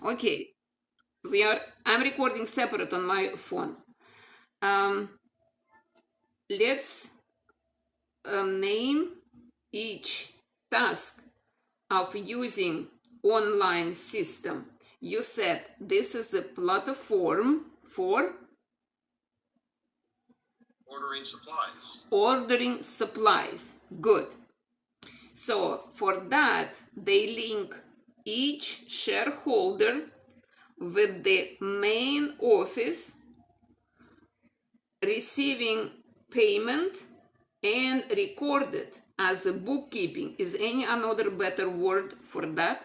Okay, I'm recording separate on my phone. Let's name each task of using online system. You said this is a platform for ordering supplies. Good. So for that, they link each shareholder with the main office receiving payment and recorded as a bookkeeping. Is any another better word for that?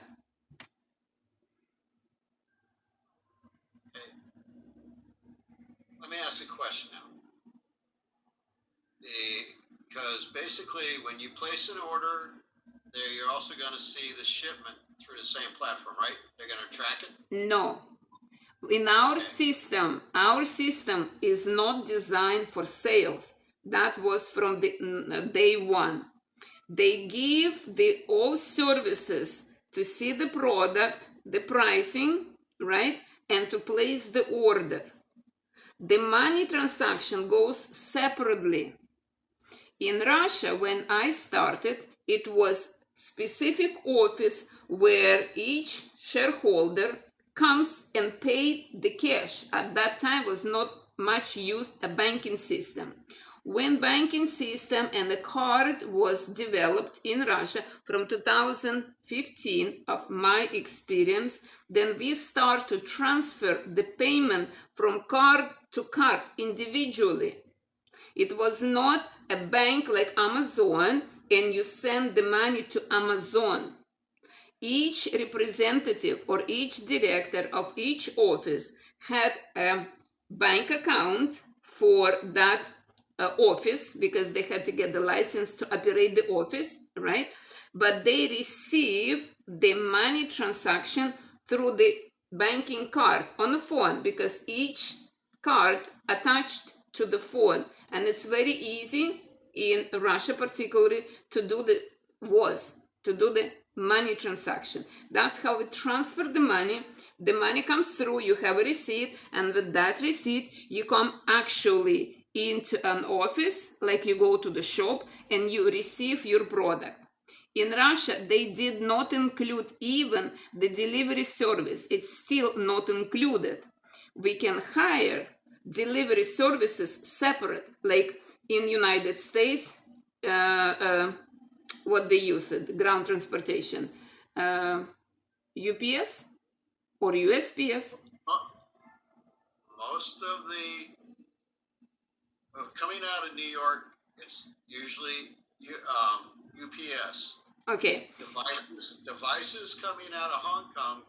Let me ask a question now. Because basically, when you place an order, you're also going to see the shipment through the same platform, right? They're going to track it? No. In our system is not designed for sales. That was from the day one. They give all services to see the product, the pricing, right? And to place the order. The money transaction goes separately. In Russia, when I started, it was specific office where each shareholder comes and paid the cash. At that time was not much used a banking system. When banking system and the card was developed in Russia from 2015 of my experience, then we start to transfer the payment from card to card individually. It was not a bank like Amazon and you send the money to Amazon. Each representative or each director of each office had a bank account for that office because they had to get the license to operate the office, right? But they receive the money transaction through the banking card on the phone because each card attached to the phone, and it's very easy in Russia particularly to do the money transaction. That's how we transfer the money. The money comes through, you have a receipt, and with that receipt you come actually into an office, like you go to the shop and you receive your product. In Russia, they did not include even the delivery service. It's still not included. We can hire delivery services separate, like in United States, what they use it, ground transportation, UPS or USPS. Most of the coming out of New York, it's usually UPS. Okay. Devices coming out of Hong Kong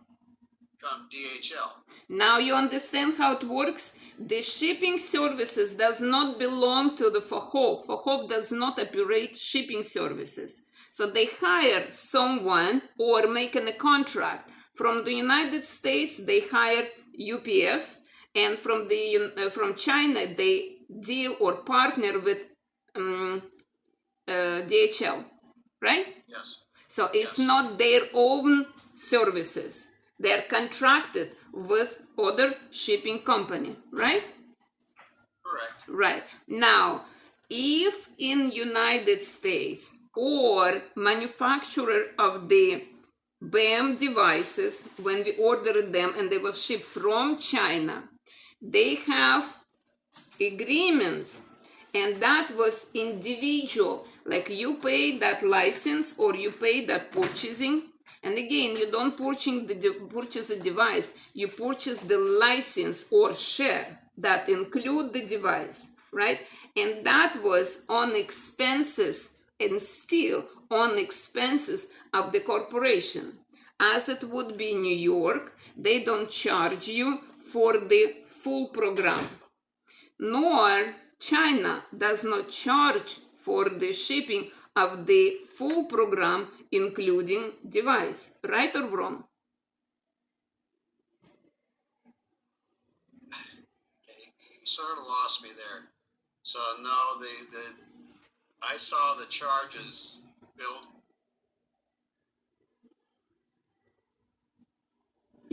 come DHL. Now you understand how it works? The shipping services does not belong to the Fohow. Fohow does not operate shipping services. So they hire someone or make a contract. From the United States, they hire UPS, and from China, they deal or partner with DHL, right? Yes. So it's not their own services. They're contracted with other shipping company, right? Correct. Right. Now, if in United States or manufacturer of the BAM devices, when we ordered them and they were shipped from China, they have agreement, and that was individual, like you pay that license or you pay that purchasing. And again, you don't purchase a device, you purchase the license or share that include the device, right? And that was on expenses and still on expenses of the corporation. As it would be in New York, they don't charge you for the full program. Nor China does not charge for the shipping of the full program, including device. Right or wrong? Okay, you sort of lost me there. So no, I saw the charges built.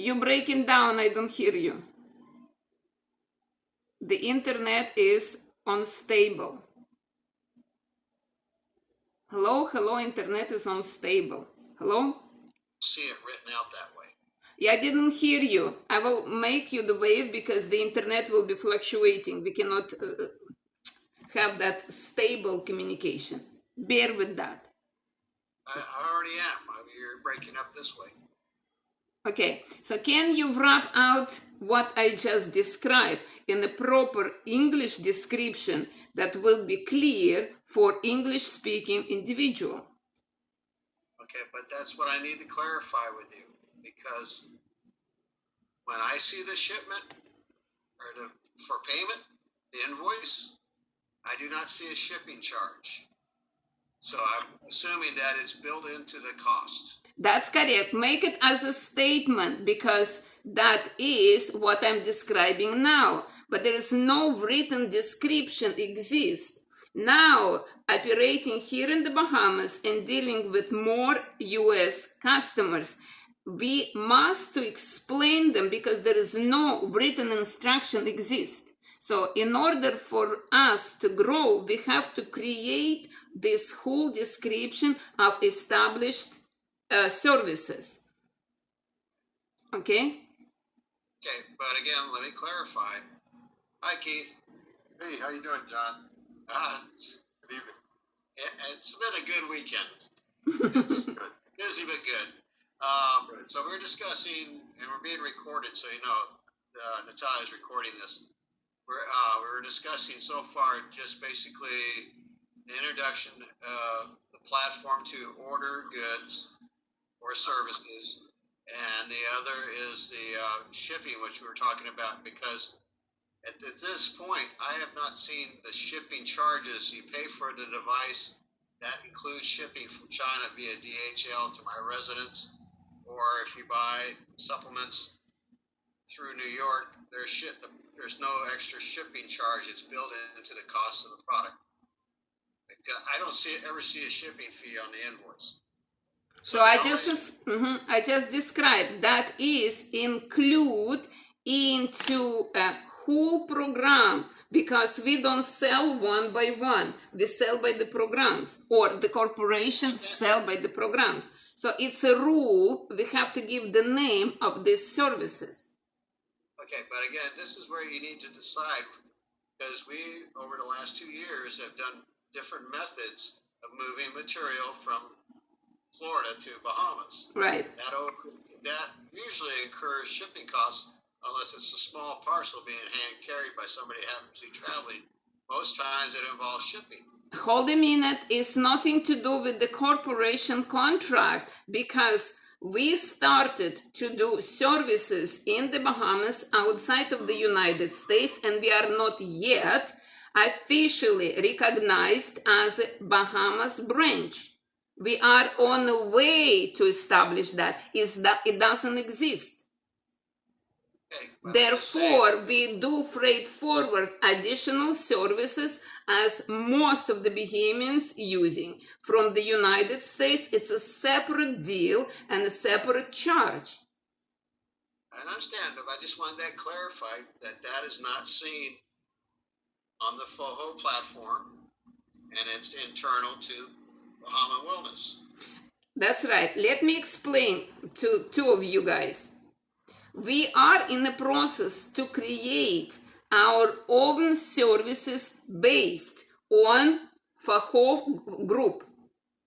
You breaking down, I don't hear you. The internet is unstable. Hello, hello, internet is unstable. Hello? See it written out that way. Yeah, I didn't hear you. I will make you the wave because the internet will be fluctuating. We cannot have that stable communication. Bear with that. I already am. You're breaking up this way. Okay, so can you wrap out what I just described in a proper English description that will be clear for English-speaking individual? Okay, but that's what I need to clarify with you, because when I see the shipment or for payment, the invoice, I do not see a shipping charge. So I'm assuming that it's built into the cost. That's correct. Make it as a statement because that is what I'm describing now. But there is no written description exists. Now, operating here in the Bahamas and dealing with more US customers, we must to explain them because there is no written instruction exist. So in order for us to grow, we have to create this whole description of established services. Okay? Okay, but again, let me clarify. Hi, Keith. Hey, how you doing, John? Good evening. It's been a good weekend. It's good. Busy but good. So we're discussing, and we're being recorded, so you know, Natalia's recording this. We're discussing so far just basically the introduction of the platform to order goods or services, and the other is the shipping, which we were talking about, because at this point, I have not seen the shipping charges you pay for the device. That includes shipping from China via DHL to my residence, or if you buy supplements through New York, there's no extra shipping charge. It's built into the cost of the product. I don't ever see a shipping fee on the invoice. So I just described that is include into a whole program because we don't sell one by one. We sell by the programs, or the corporation sell by the programs. So it's a rule. We have to give the name of these services. Okay, but again, this is where you need to decide, because we, over the last 2 years, have done different methods of moving material from Florida to Bahamas. Right. That usually incurs shipping costs unless it's a small parcel being hand carried by somebody who happens to be traveling. Most times it involves shipping. Hold a minute. It's nothing to do with the corporation contract because we started to do services in the Bahamas outside of the United States, and we are not yet officially recognized as a Bahamas branch. We are on the way to establish that. It doesn't exist. Okay, well, Therefore, we do freight forward additional services as most of the Bahamians using. From the United States, it's a separate deal and a separate charge. I understand, but I just wanted that clarified, that is not seen on the Fohow platform, and it's internal to Bahama Wellness. That's right. Let me explain to two of you guys. We are in the process to create our own services based on Fohow group.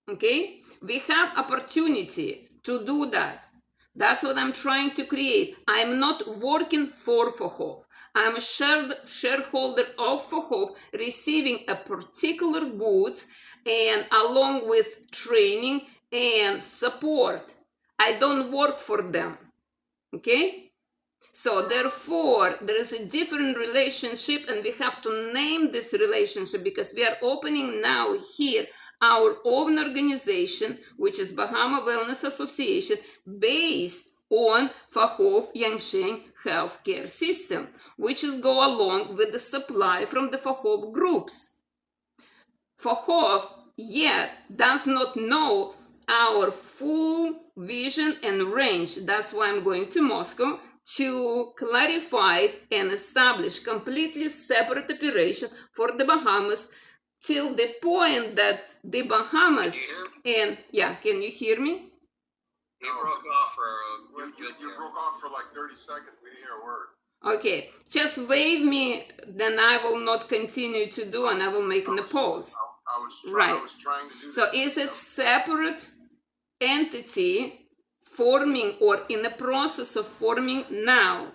Okay? We have opportunity to do that. That's what I'm trying to create. I'm not working for Fohow. I'm a shareholder of Fohow, receiving a particular goods and along with training and support. I don't work for them. Okay? So therefore, there is a different relationship, and we have to name this relationship because we are opening now here our own organization, which is Bahama Wellness Association, based on Fohow Yangshan healthcare system, which is go along with the supply from the Fohow groups. Fohow yet does not know our full vision and range. That's why I'm going to Moscow, to clarify and establish completely separate operation for the Bahamas, till the point that the Bahamas and yeah, can you hear me? You broke off for a You broke off for like 30 seconds. We didn't hear a word. Okay, just wave me, then I will not continue to do, and I will make a pause. I was trying to do So is it separate entity forming or in the process of forming now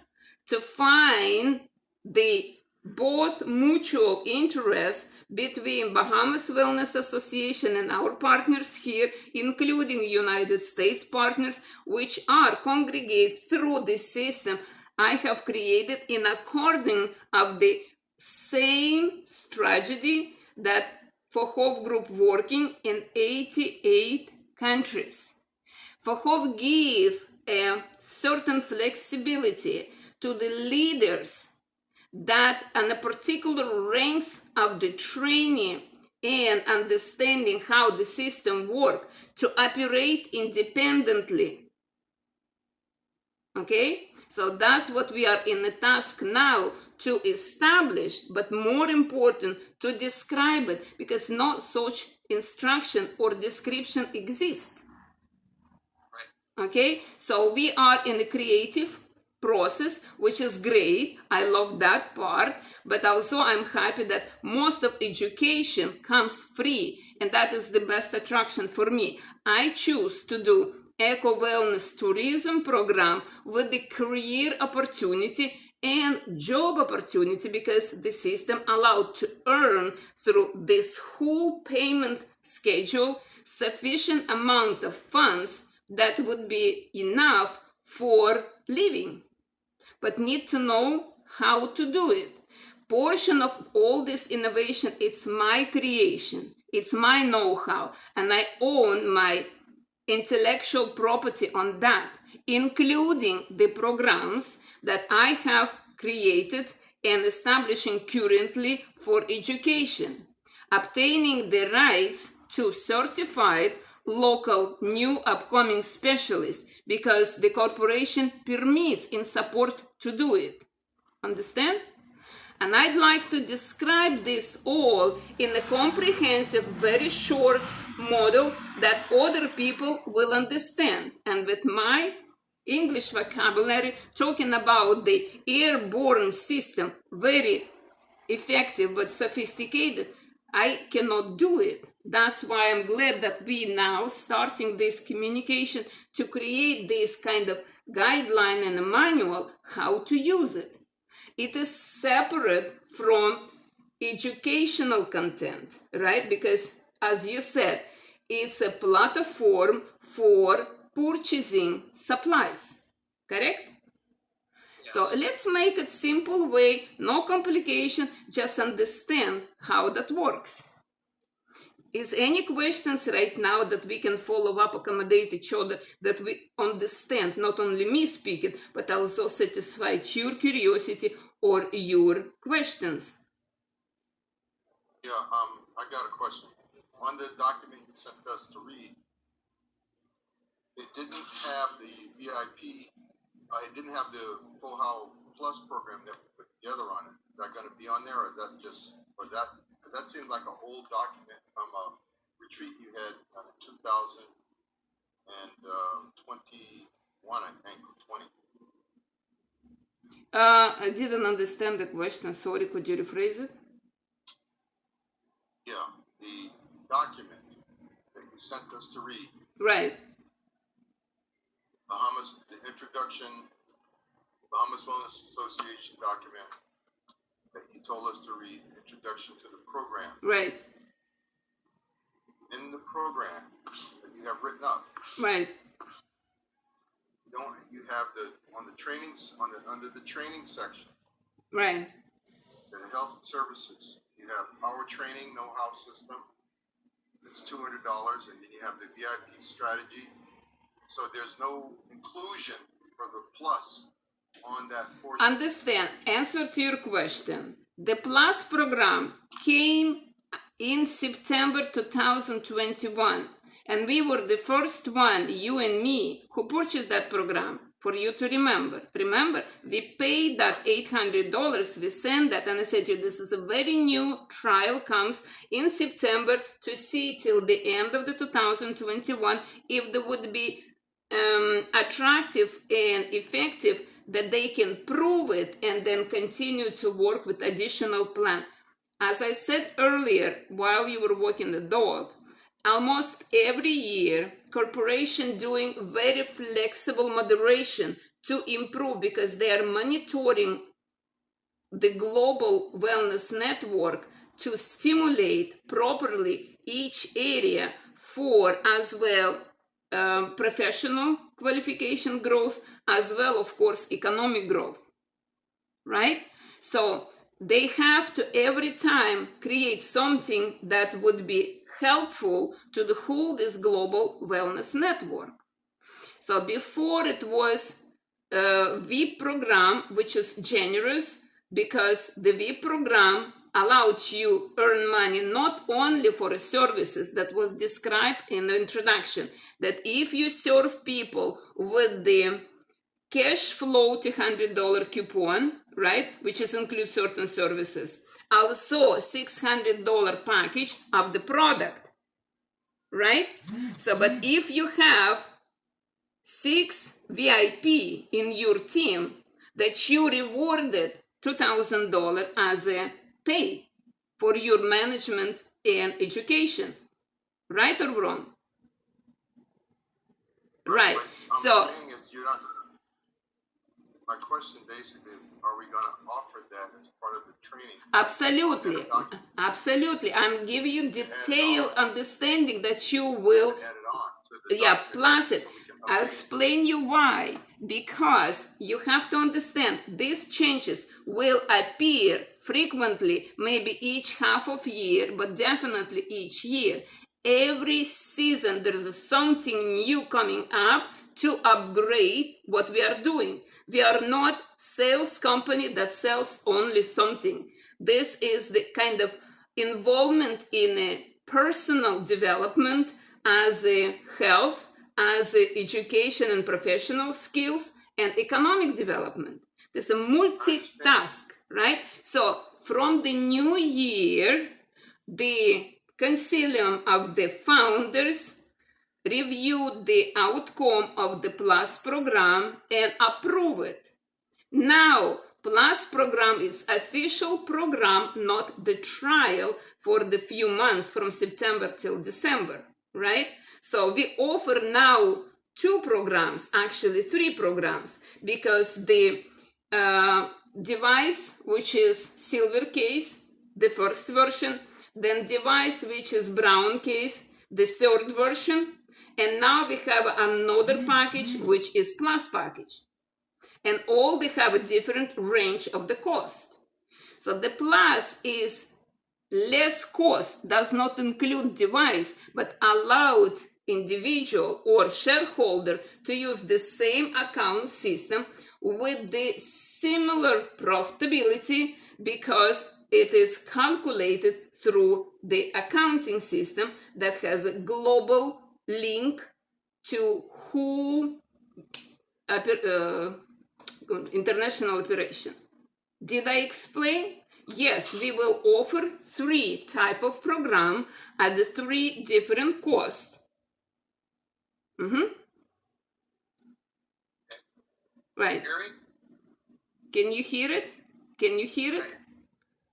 to find the both mutual interests between Bahamas Wellness Association and our partners here, including United States partners, which are congregate through the system I have created in according of the same strategy that Fohow Group working in 88 countries. Fohow give a certain flexibility to the leaders that on a particular length of the training and understanding how the system works to operate independently. Okay, so that's what we are in the task now to establish, but more important to describe it, because no such instruction or description exists. Okay, so we are in the creative process, which is great. I love that part, but also I'm happy that most of education comes free, and that is the best attraction for me. I choose to do eco-wellness tourism program with the career opportunity and job opportunity, because the system allowed to earn through this whole payment schedule sufficient amount of funds that would be enough for living, but need to know how to do it. Portion of all this innovation, it's my creation, it's my know-how, and I own my intellectual property on that, including the programs that I have created and establishing currently for education, obtaining the rights to certified local new upcoming specialists, because the corporation permits in support to do it. Understand? And I'd like to describe this all in a comprehensive, very short model that other people will understand. And with my English vocabulary, talking about the airborne system, very effective but sophisticated, I cannot do it. That's why I'm glad that we now starting this communication to create this kind of guideline and a manual how to use it. It is separate from educational content, right? Because as you said, it's a platform for purchasing supplies, correct? Yes. So let's make it simple way, no complication, just understand how that works. Is any questions right now that we can follow up, accommodate each other, that we understand, not only me speaking, but also satisfy your curiosity or your questions? Yeah, I got a question. On the document you sent us to read, it didn't have the VIP, it didn't have the Fohow Plus program that we put together on it. Is that going to be on there, or is that just, or that, because that seemed like a whole document from a retreat you had in 2021, I think, or 20. I didn't understand the question. Sorry, could you rephrase it? Yeah, the document that you sent us to read. Right. Bahamas, the introduction, Bahamas Wellness Association document that you told us to read, introduction to the program. Right. In the program that you have written up. Right. You have on the trainings, under the training section. Right. The health services. You have our training know-how system. It's $200, and then you have the VIP strategy. So there's no inclusion for the plus on that portion. Understand. Answer to your question. The Plus program came in September 2021. And we were the first one, you and me, who purchased that program. For you to remember. Remember, we paid that $800, we sent that, and I said to you, this is a very new trial, comes in September to see till the end of the 2021 if they would be attractive and effective, that they can prove it and then continue to work with additional plan. As I said earlier, while you were walking the dog, almost every year, corporation doing very flexible moderation to improve, because they are monitoring the global wellness network to stimulate properly each area for as well professional qualification growth, as well, of course, economic growth, right? So they have to every time create something that would be helpful to the whole this global wellness network. So before it was a VIP program, which is generous, because the VIP program allowed you earn money not only for services that was described in the introduction, that if you serve people with the cash flow $200 coupon, right, which is includes certain services, also $600 package of the product, right? So, but if you have 6 VIP in your team, that you rewarded $2,000 as a pay for your management and education, right or wrong? Right. So my question basically is, are we going to offer that as part of the training? Absolutely. Absolutely. I'm giving you detailed understanding that you will, plus it. I'll explain you why. Because you have to understand these changes will appear frequently, maybe each half of year, but definitely each year. Every season there is something new coming up to upgrade what we are doing. We are not sales company that sells only something. This is the kind of involvement in a personal development, as a health, as a education and professional skills, and economic development. There's a multitask, right? So from the new year, the Concilium of the Founders reviewed the outcome of the PLUS program and approve it. Now, PLUS program is official program, not the trial for the few months from September till December, right? So we offer now 2 programs, actually 3 programs, because the device, which is silver case, the first version, then device, which is brown case, the 3rd version, and now we have another package, which is plus package. And all they have a different range of the cost. So the plus is less cost, does not include device, but allowed individual or shareholder to use the same account system with the similar profitability, because it is calculated through the accounting system that has a global link to whole international operation. Did I explain? Yes, we will offer 3 type of program at the 3 different costs. Right. Can you hear it? Can you hear it?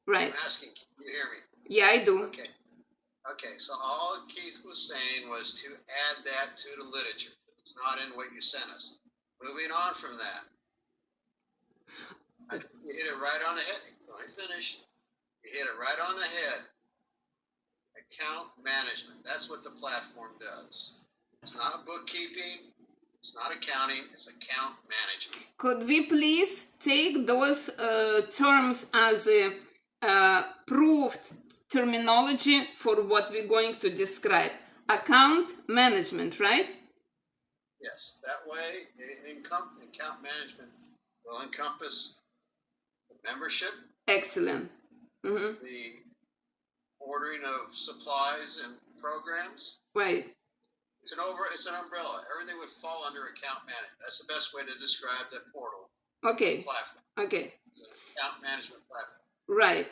Right. I'm asking, can you hear me? Yeah, I do. Okay, so all Keith was saying was to add that to the literature. It's not in what you sent us. Moving on from that. You hit it right on the head. Let me finish. You hit it right on the head. Account management. That's what the platform does. It's not bookkeeping. It's not accounting. It's account management. Could we please take those terms as a proved terminology for what we're going to describe? Account management, right? Yes, that way account management will encompass the membership. Excellent. The ordering of supplies and programs. Right. it's an umbrella. Everything would fall under account management. That's the best way to describe the portal Okay. platform. Okay. It's an account management platform. Right.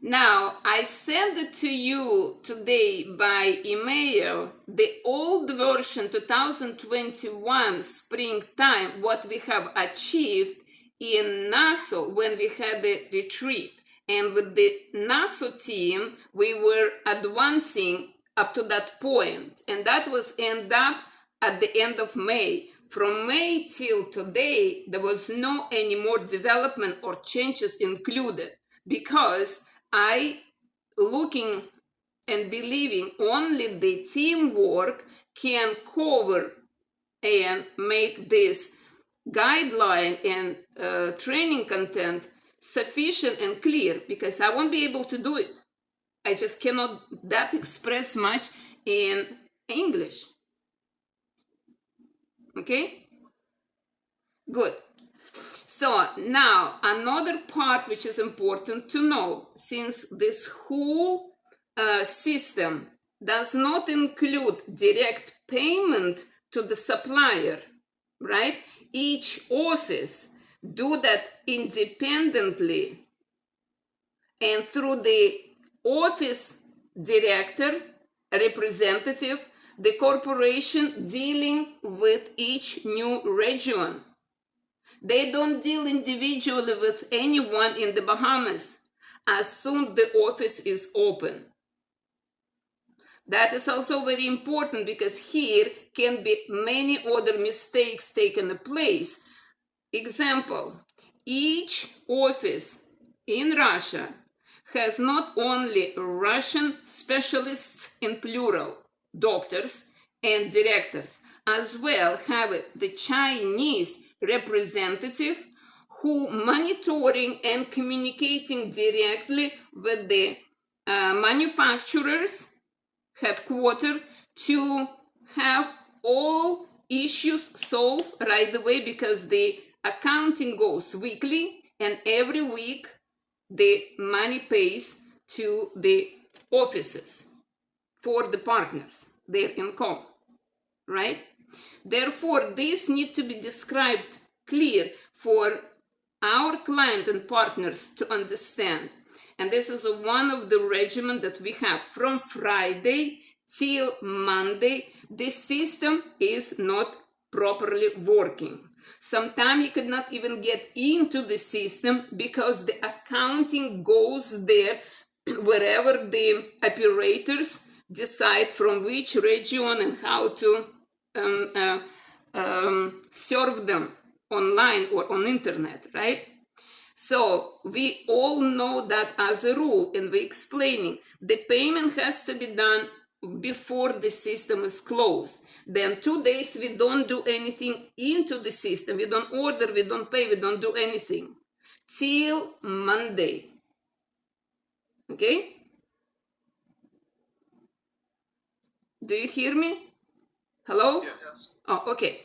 Now, I sent it to you today by email, the old version 2021 springtime, what we have achieved in Nassau when we had the retreat. And with the Nassau team, we were advancing up to that point. And that was end up at the end of May. From May till today, there was no any more development or changes included, because I looking and believing only the teamwork can cover and make this guideline and training content sufficient and clear, because I won't be able to do it. I just cannot that express much in English. Okay? Good. So now another part which is important to know, since this whole system does not include direct payment to the supplier, right? Each office do that independently and through the office director, representative, the corporation dealing with each new region. They don't deal individually with anyone in the Bahamas as soon the office is open. That is also very important, because here can be many other mistakes taken place. Example, each office in Russia has not only Russian specialists in plural, doctors and directors, as well have the Chinese representative who monitoring and communicating directly with the manufacturers headquarters to have all issues solved right away, because the accounting goes weekly and every week the money pays to the offices for the partners, their income, right? Therefore, this needs to be described clear for our client and partners to understand. And this is one of the regimen that we have from Friday till Monday. This system is not properly working. Sometimes you could not even get into the system because the accounting goes there wherever the operators decide from which region and how to serve them online or on internet, right? So we all know that as a rule, and we're explaining, the payment has to be done before the system is closed. Then 2 days we don't do anything into the system. We don't order, we don't pay, we don't do anything till Monday. Okay? Do you hear me? Hello? Yes. Oh, okay.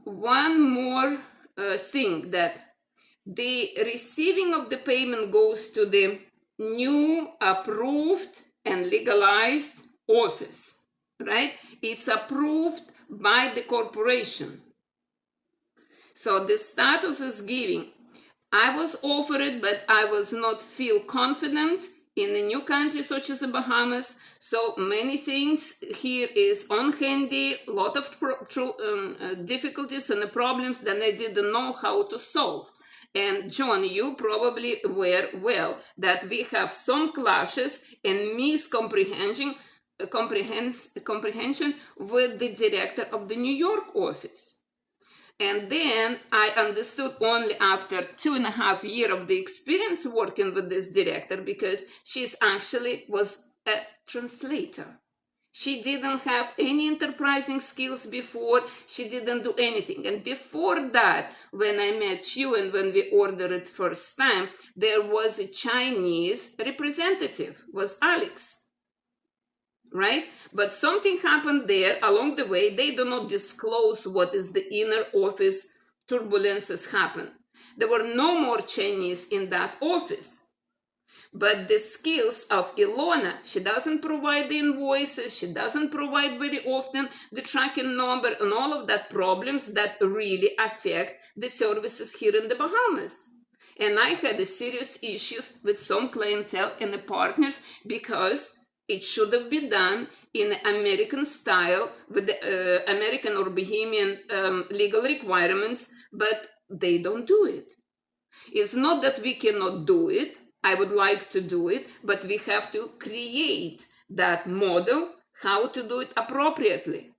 One more thing, that the receiving of the payment goes to the new approved and legalized office, right? It's approved by the corporation. So the status is giving. I was offered, but I was not feel confident in a new country such as the Bahamas. So many things here is on handy, a lot of difficulties and problems that I didn't know how to solve. And John, you probably aware well that we have some clashes and miscomprehension comprehension with the director of the New York office. And then I understood only after 2.5 years of the experience working with this director, because she's actually was a translator. She didn't have any enterprising skills before. She didn't do anything. And before that, when I met you and when we ordered it first time, there was a Chinese representative, was Alex, right? But something happened there along the way. They do not disclose what is the inner office turbulences happen. There were no more Chinese in that office. But the skills of Ilona, she doesn't provide the invoices, she doesn't provide very often the tracking number and all of that problems that really affect the services here in the Bahamas. And I had a serious issues with some clientele and the partners because it should have been done in American style with the American or Bahamian legal requirements, but they don't do it. It's not that we cannot do it. I would like to do it, but we have to create that model, how to do it appropriately.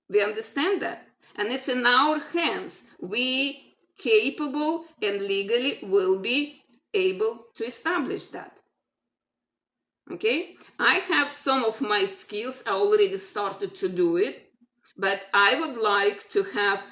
We understand that. And it's in our hands. We capable and legally will be able to establish that. Okay? I have some of my skills. I already started to do it, but I would like to have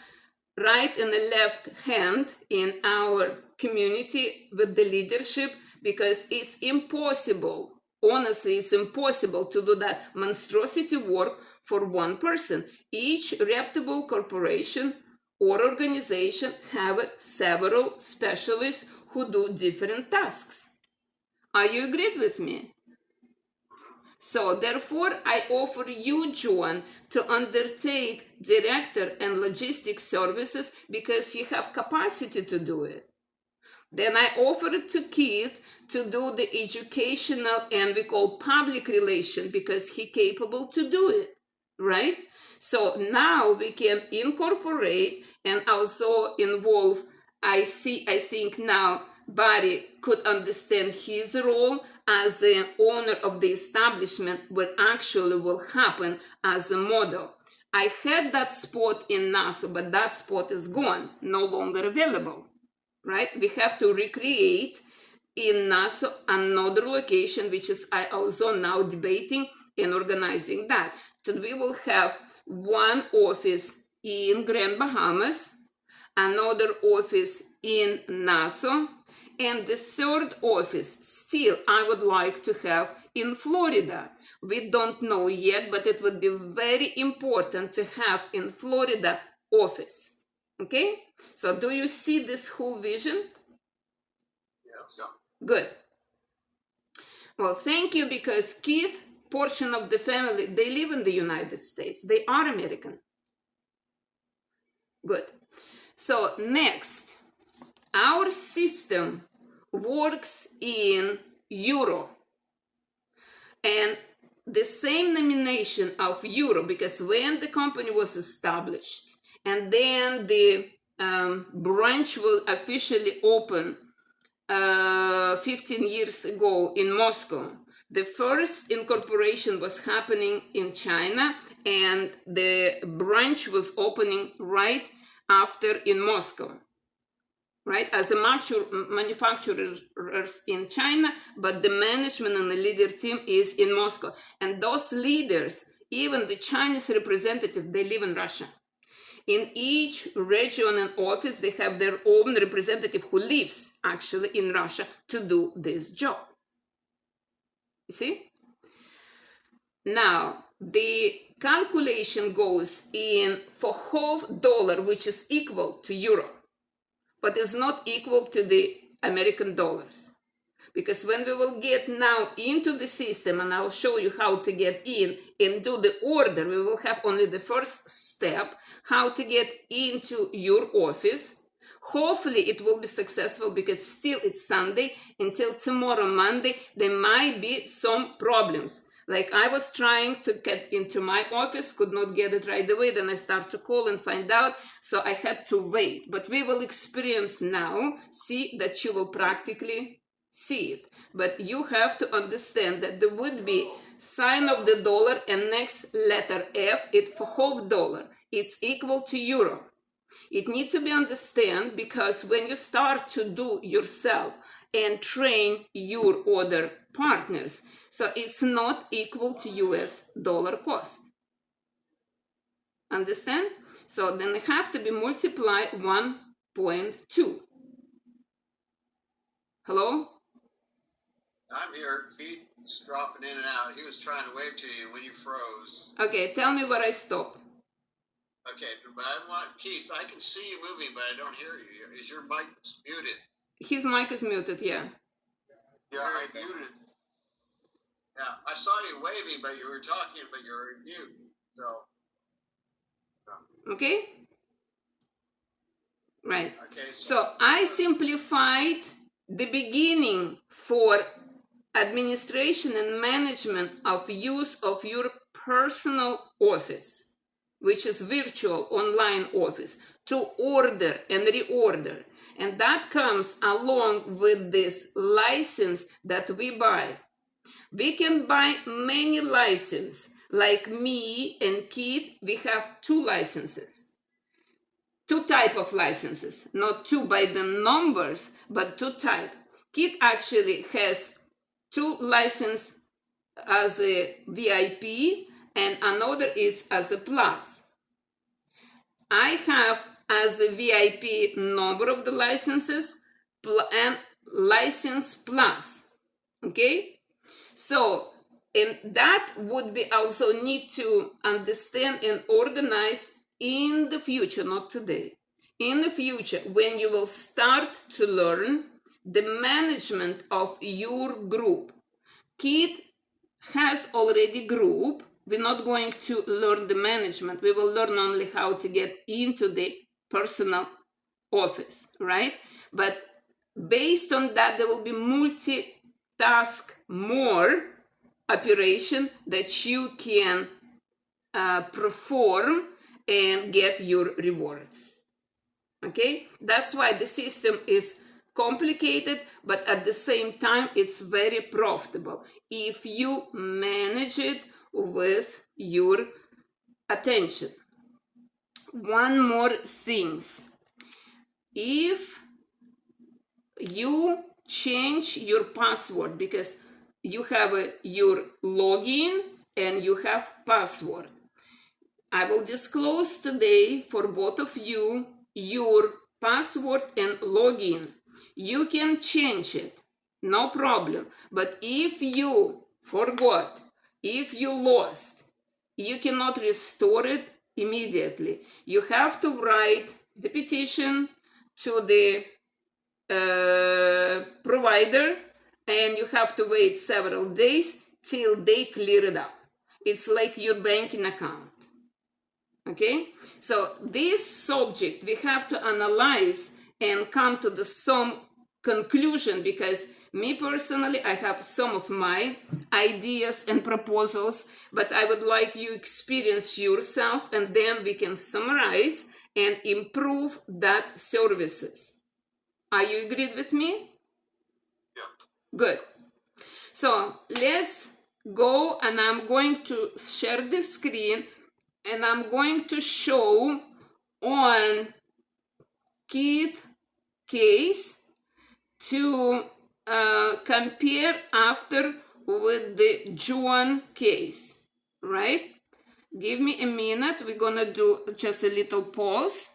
right and the left hand in our community with the leadership, because it's impossible, honestly, it's impossible to do that monstrosity work for one person. Each reputable corporation or organization have several specialists who do different tasks. Are you agreed with me? So therefore, I offer you, John, to undertake director and logistics services because you have capacity to do it. Then I offer it to Keith to do the educational and we call public relation because he's capable to do it, right? So now we can incorporate and also involve, I think now Barry could understand his role as the owner of the establishment, what actually will happen as a model. I had that spot in Nassau, but that spot is gone, no longer available, right? We have to recreate in Nassau another location, which is I also now debating and organizing that. So we will have one office in Grand Bahamas, another office in Nassau, and the third office still I would like to have in Florida. We don't know yet, but it would be very important to have in Florida office. Okay? So do you see this whole vision? Yes. Good. Well, thank you, because Keith, portion of the family, they live in the United States. They are American. Good. So next, our system works in euro. And the same nomination of euro, because when the company was established and then the branch will officially open 15 years ago in Moscow, the first incorporation was happening in China and the branch was opening right after in Moscow, right, as a manufacturers in China, but the management and the leader team is in Moscow. And those leaders, even the Chinese representative, they live in Russia. In each region and office, they have their own representative who lives actually in Russia to do this job. You see? Now, the calculation goes in Fohow dollar, which is equal to euro, but is not equal to the American dollars. Because when we will get now into the system, and I'll show you how to get in and do the order, we will have only the first step, how to get into your office. Hopefully it will be successful, because still it's Sunday. Until tomorrow, Monday, there might be some problems. Like I was trying to get into my office, could not get it right away. Then I start to call and find out. So I had to wait. But we will experience now, see that you will practically see it. But you have to understand that there would be sign of the dollar and next letter F, it's Fohow dollar. It's equal to euro. It needs to be understood, because when you start to do yourself and train your other partners, so it's not equal to US dollar cost. Understand? So then it have to be multiplied 1.2. Hello? I'm here. Keith's dropping in and out. He was trying to wave to you when you froze. Okay, tell me where I stopped. Okay, but I want Keith. I can see you moving, but I don't hear you. Is your mic muted? His mic is muted, yeah. Yeah, I muted. Yeah, I saw you waving, but you were talking, but you were mute. So. Okay? Right. Okay. So I simplified the beginning for administration and management of use of your personal office, which is virtual online office, to order and reorder. And that comes along with this license that we buy. We can buy many licenses. Like me and Kit, we have 2 licenses. 2 type of licenses, not 2 by the numbers, but 2 type. Kit actually has 2 license as a VIP and another is as a plus. I have as a VIP number of the licenses and license plus. Okay, so and that would be also need to understand and organize in the future, not today. In the future, when you will start to learn the management of your group. Kid has already group. We're not going to learn the management. We will learn only how to get into the personal office, right? But based on that, there will be multitask more operation that you can perform and get your rewards. Okay, that's why the system is complicated, but at the same time it's very profitable if you manage it with your attention. One more thing, if you change your password, because you have your login and you have password, I will disclose today for both of you your password and login. You can change it, no problem. But if you forgot, if you lost, you cannot restore it immediately. You have to write the petition to the provider, and you have to wait several days till they clear it up. It's like your banking account. Okay, so this subject we have to analyze and come to some conclusion, because me personally, I have some of my ideas and proposals, but I would like you experience yourself, and then we can summarize and improve that services. Are you agreed with me? Yeah. Good. So let's go, and I'm going to share the screen, and I'm going to show on Keith case to compare after with the John case, right? Give me a minute. We're gonna do just a little pause.